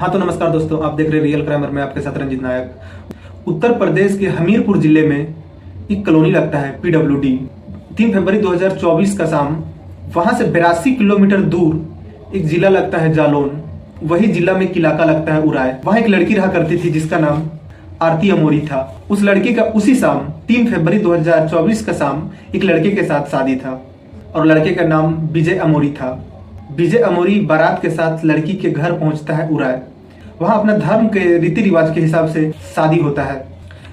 हाँ तो नमस्कार दोस्तों, आप देख रहे हैं रियल क्राइमर में आपके साथ रंजित नायक। उत्तर प्रदेश के हमीरपुर जिले में एक कॉलोनी लगता है पीडब्ल्यूडी। 3 फरवरी 2024 का शाम वहां से 82 किलोमीटर दूर एक जिला लगता है जालौन। वही जिला में एक इलाका लगता है उराय। वहां एक लड़की रहा करती थी जिसका नाम आरती अमोरी था। उस लड़की का उसी शाम 3 फरवरी 2024 का शाम एक लड़के के साथ शादी था और लड़के का नाम विजय अमोरी था। विजय अमोरी बारात के साथ लड़की के घर पहुंचता है उराय। वहां अपना धर्म के रीति रिवाज के हिसाब से शादी होता है।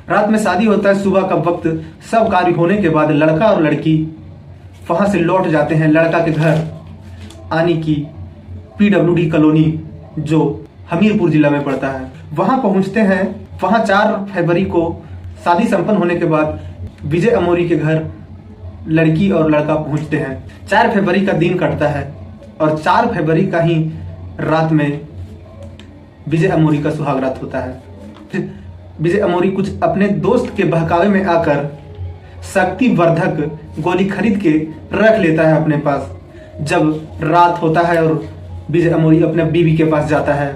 रात में शादी होता है। सुबह का वक्त सब कार्य होने के बाद लड़का और लड़की वहां से लौट जाते हैं लड़का के घर आने की पीडब्ल्यूडी कॉलोनी जो हमीरपुर जिला में पड़ता है। वहां पहुंचते हैं। वहां 4 फरवरी को शादी संपन्न होने के बाद विजय अमोरी के घर लड़की और लड़का पहुंचते हैं। 4 फरवरी का दिन कटता है और 4 फरवरी का ही रात में विजय अमोरी का सुहाग रात होता है। विजय अमोरी कुछ अपने दोस्त के बहकावे में आकर शक्तिवर्धक गोली खरीद के रख लेता है अपने पास। जब रात होता है और विजय अमोरी अपने बीवी के पास जाता है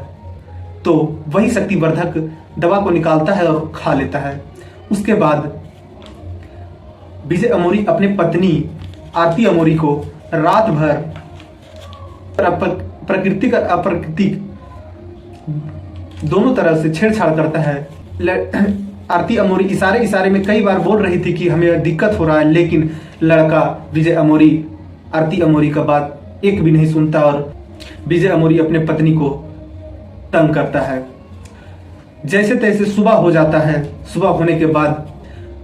तो वही शक्तिवर्धक दवा को निकालता है और खा लेता है। उसके बाद विजय अमोरी अपने पत्नी आरती अमोरी को रात भर प्राकृतिक और अप्राकृतिक दोनों तरह से छेड़छाड़ करता है। आरती अमोरी इशारे में कई बार बोल रही थी कि हमें दिक्कत हो रहा है, लेकिन लड़का विजय अमोरी आरती अमोरी का बात एक भी नहीं सुनता और विजय अमोरी अपने पत्नी को तंग करता है। जैसे तैसे सुबह हो जाता है। सुबह होने के बाद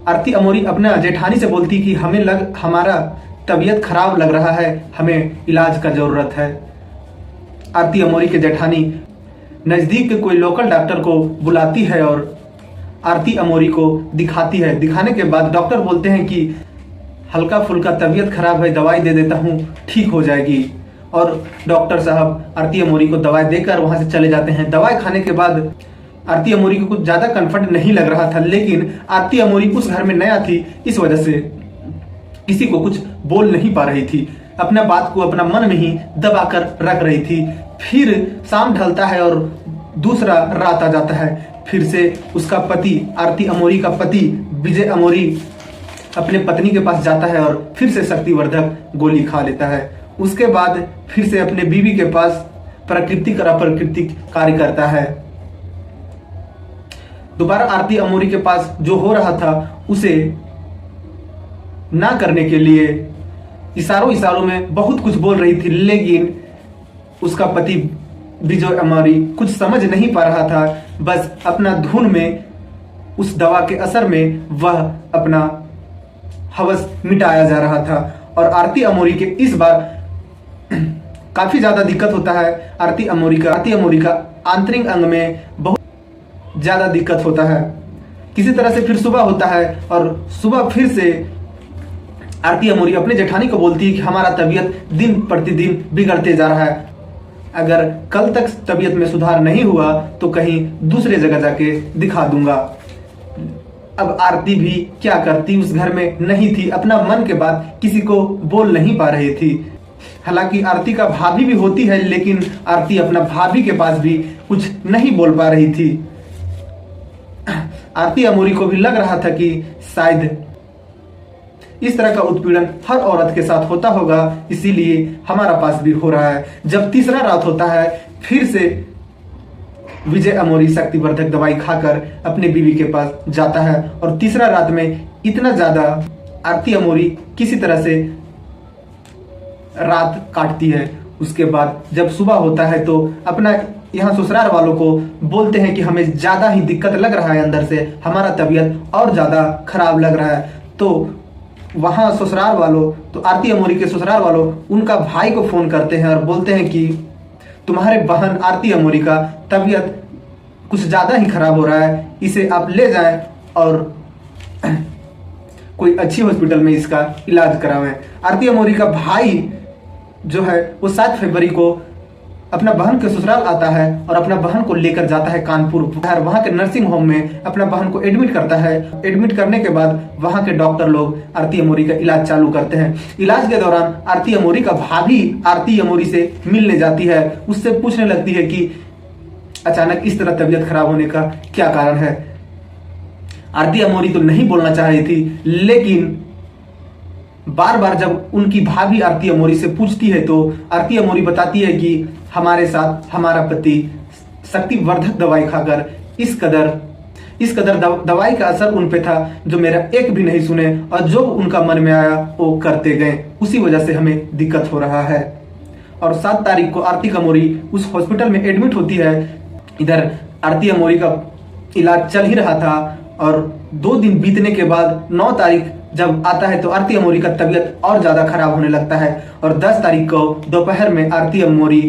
आरती अमोरी अपने जेठानी से बोलती कि हमारा तबीयत खराब लग रहा है, हमें इलाज का जरूरत है। आरती अमोरी के जेठानी नजदीक के कोई लोकल डॉक्टर को बुलाती है और आरती अमोरी को दिखाती है। दिखाने के बाद डॉक्टर बोलते हैं कि हल्का फुल्का तबीयत खराब है, दवाई दे देता हूँ, ठीक हो जाएगी। और डॉक्टर साहब आरती अमोरी को दवाई देकर वहां से चले जाते हैं। दवाई खाने के बाद आरती अमोरी को कुछ ज्यादा कंफर्ट नहीं लग रहा था, लेकिन आरती अमोरी उस घर में नया थी, इस वजह से किसी को कुछ बोल नहीं पा रही थी। अपना बात को अपना मन में ही दबा कर रख रही थी। फिर शाम ढलता है और दूसरा रात आ जाता है। फिर से उसका पति आरती अमोरी का पति विजय अमोरी अपने पत्नी के पास जाता है और फिर से शक्तिवर्धक गोली खा लेता है। उसके बाद फिर से अपने बीवी के पास प्राकृतिक और अप्राकृतिक कार्य करता है। दोबारा आरती अमोरी के पास जो हो रहा था उसे ना करने के लिए इशारों में बहुत कुछ बोल रही थी, लेकिन उसका पति विजय अमोरी कुछ समझ नहीं पा रहा था। बस अपना धुन में उस दवा के असर में वह अपना हवस मिटाया जा रहा था। और आरती अमोरी के इस बार काफी ज्यादा दिक्कत होता है। आरती अमोरी का आंतरिक अंग में बहुत ज्यादा दिक्कत होता है। किसी तरह से फिर सुबह होता है और सुबह फिर से आरती अमोरी अपने जेठानी को बोलती है कि हमारा तबीयत दिन प्रतिदिन बिगड़ते जा रहा है, अगर कल तक तबीयत में सुधार नहीं हुआ तो कहीं दूसरे जगह जाके दिखा दूंगा। अब आरती भी क्या करती, उस घर में नहीं थी, अपना मन के बात किसी को बोल नहीं पा रही थी। हालांकि आरती का भाभी भी होती है, लेकिन आरती अपना भाभी के पास भी कुछ नहीं बोल पा रही थी। आरती अमोरी को भी लग रहा था कि शायद इस तरह का उत्पीड़न हर औरत के साथ होता होगा, इसीलिए हमारा पास भी हो रहा है। जब तीसरा रात होता है, फिर से विजय अमोरी शक्तिवर्धक दवाई खाकर अपने बीवी के पास जाता है और तीसरा रात में इतना ज्यादा आरती अमोरी किसी तरह से रात काटती है। उसके बाद जब सुबह होता है तो अपना यहाँ ससुराल वालों को बोलते हैं कि हमें ज्यादा ही दिक्कत लग रहा है, अंदर से हमारा तबीयत और ज्यादा खराब लग रहा है। तो वहां ससुराल वालों तो आरती अमोरी के ससुराल वालों उनका भाई को फोन करते हैं और बोलते हैं कि तुम्हारे बहन आरती अमोरी का तबीयत कुछ ज्यादा ही खराब हो रहा है, इसे आप ले जाएं और कोई अच्छी हॉस्पिटल में इसका इलाज करावें। आरती अमोरी का भाई जो है वो 7 फरवरी को अपना बहन के ससुराल आता है और अपना बहन को लेकर जाता है कानपुर। वहां के नर्सिंग होम में अपना बहन को एडमिट करता है। एडमिट करने के बाद वहां के डॉक्टर लोग आरती अमोरी का इलाज चालू करते हैं। इलाज के दौरान आरती अमोरी का भाभी आरती अमोरी से मिलने जाती है। उससे पूछने लगती है कि अचानक इस तरह तबीयत खराब होने का क्या कारण है। आरती अमोरी तो नहीं बोलना चाह रही थी, लेकिन बार बार जब उनकी भाभी आरती अमोरी से पूछती है तो आरती अमोरी बताती है कि हमारे साथ हमारा पति शक्तिवर्धक दवाई खाकर इस कदर दवाई का असर उन पे था जो मेरा एक भी नहीं सुने और जो उनका मन में आया वो करते गए, उसी वजह से हमें दिक्कत हो रहा है। और 7 तारीख को आरती अमोरी उस हॉस्पिटल में एडमिट होती है। इधर आरती अमोरी का इलाज चल ही रहा था और 2 दिन बीतने के बाद 9 तारीख जब आता है तो आरती अमोरी का तबीयत और ज्यादा खराब होने लगता है और 10 तारीख को दोपहर में आरती अमोरी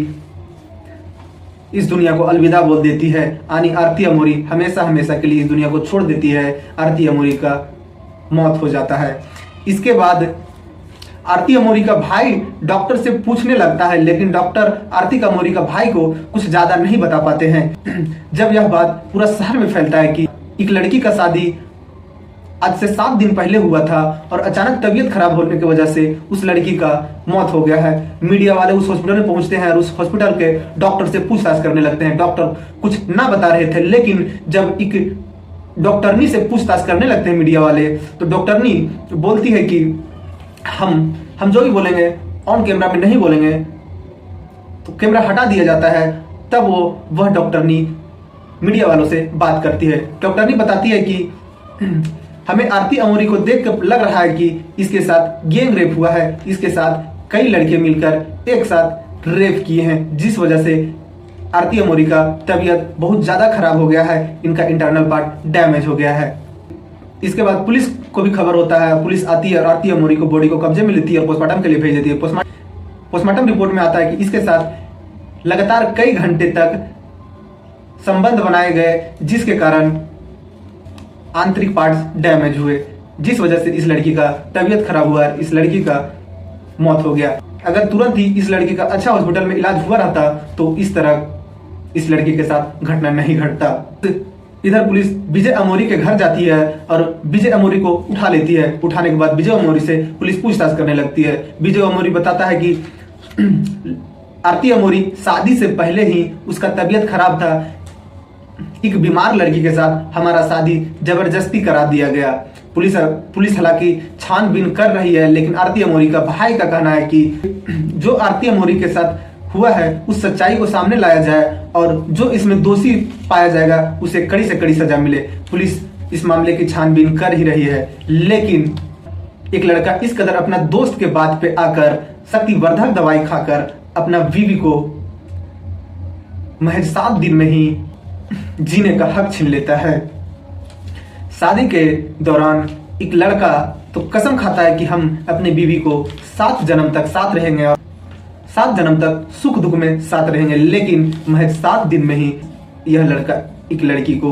इस दुनिया को अलविदा बोल देती है। यानी आरती अमोरी हमेशा हमेशा के लिए इस दुनिया को छोड़ देती है। आरती अमोरी का मौत हो जाता है। इसके बाद आरती अमोरी का भाई डॉक्टर से पूछने लगता है, लेकिन डॉक्टर आरती अमोरी का भाई को कुछ ज्यादा नहीं बता पाते हैं। जब यह बात पूरा शहर में फैलता है कि एक लड़की का शादी आज से 7 दिन पहले हुआ था और अचानक तबीयत खराब होने की वजह से उस लड़की का मौत हो गया है। मीडिया वाले उस हॉस्पिटल में पहुंचते हैं और उस हॉस्पिटल के डॉक्टर से पूछताछ करने लगते हैं। डॉक्टर कुछ ना बता रहे थे, लेकिन जब एक डॉक्टरनी से पूछताछ करने लगते हैं मीडिया वाले तो डॉक्टरनी बोलती है कि हम जो भी बोलेंगे ऑन कैमरा में नहीं बोलेंगे। तो कैमरा हटा दिया जाता है। तब वह डॉक्टरनी मीडिया वालों से बात करती है। डॉक्टरनी बताती है कि हमें आरती अमोरी को देख कर लग रहा है कि इसके साथ गैंग रेप हुआ है, इसके साथ कई लड़के मिलकर एक साथ रेप किए हैं, जिस वजह से आरती अमोरी का तबीयत बहुत ज्यादा खराब हो गया है, इनका इंटरनल पार्ट डैमेज हो गया है। इसके बाद पुलिस को भी खबर होता है। पुलिस आती है और आरती अमोरी को बॉडी को कब्जे में लेती है और पोस्टमार्टम के लिए भेज देती है। पोस्टमार्टम रिपोर्ट में आता है कि इसके साथ लगातार कई घंटे तक संबंध बनाए गए, जिसके कारण आंतरिक पार्ट्स डैमेज हुए, जिस वजह से इस लड़की का तबीयत खराब हुआ, इस लड़की का मौत हो गया। अगर तुरंत ही इस लड़की का अच्छा हॉस्पिटल में इलाज हुआ रहता तो इस तरह इस लड़की के साथ घटना नहीं घटता। इधर पुलिस विजय अमोरी के घर जाती है और विजय अमोरी को उठा लेती है। उठाने के बाद विजय अमोरी से पुलिस पूछताछ करने लगती है। विजय अमोरी बताता है कि आरती अमोरी शादी से पहले ही उसका तबीयत खराब था, एक बीमार लड़की के साथ हमारा शादी जबरदस्ती करा दिया गया। पुलिस हालांकि छानबीन कर रही है, लेकिन आरती अमोरी का भाई का कहना है कि जो आरती अमोरी के साथ हुआ है उस सच्चाई को सामने लाया जाए और जो इसमें दोषी पाया जाएगा उसे कड़ी से कड़ी सजा मिले। पुलिस इस मामले की छानबीन कर ही रही है, लेकिन एक लड़का इस कदर अपना दोस्त के बात पे आकर शक्तिवर्धक दवाई खाकर अपना बीवी को महज 7 दिन में ही जीने का हक छीन लेता है। शादी के दौरान एक लड़का तो कसम खाता है कि हम अपनी बीवी को 7 जन्म तक साथ रहेंगे और 7 जन्म तक सुख दुख में साथ रहेंगे, लेकिन महज 7 दिन में ही यह लड़का एक लड़की को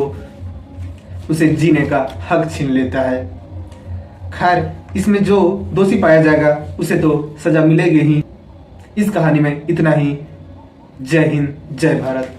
उसे जीने का हक छीन लेता है। खैर, इसमें जो दोषी पाया जाएगा उसे तो सजा मिलेगी ही। इस कहानी में इतना ही। जय हिंद, जय भारत।